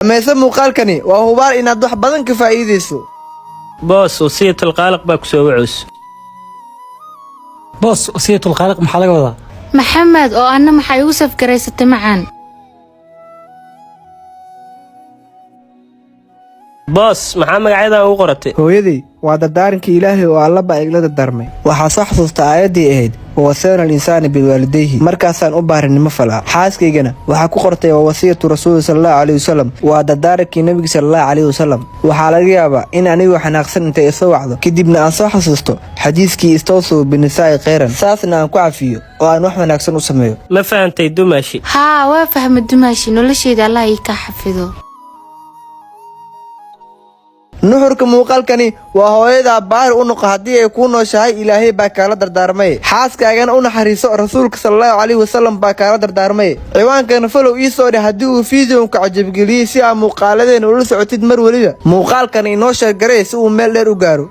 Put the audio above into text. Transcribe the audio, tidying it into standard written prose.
meesa muuqaalkani waa hubaal inaad wax badan ka faa'iideyso. boos wasiyatul qaaliq baa ku soo wacus. boos wasiyatul qaaliq maxaa laga wadaa? maxamed oo anna maxay ugu safgaraysatay macaan. boos maxaa magacyada ugu qoratay? hooyaday waa dardaarankii Ilaahay oo Alla baa igla dardaarmay. waxaa soo xasuusta aayadii ahayd ووصينا الإنسان بالوالديه مركزان أبارن مفلا حاسكيجنا وحكو قرتي ووصية رسول صلى الله عليه وسلم ودارك النبي صلى الله عليه وسلم وحالجيابا إن أنا وحناقصن أنت يسوعده كدبنا أنصح حسسته حديثكي استوصوا بالنساء خيرا ساثنا أنقع فيه وأن وحنا ناقصن وسميه ما فهمت الدماشي ها وافهم الدماشي نولشيد الله يكحفظه nuxurka muuqaalkani waa hooyada baar u noqo hadii ay ku nooshahay Ilaahay baa kala dardaarmay xaaskaagana u naxariiso rasuulka sallallahu alayhi wasallam baa kala dardaarmay ciwaankana follow ii soo dhig hadii uu fiideo ka cajab geliyay si aad muuqaaladeena ula socotid mar waliba muuqaalkani inoo sheer gareey si uu meel dheer u gaaro.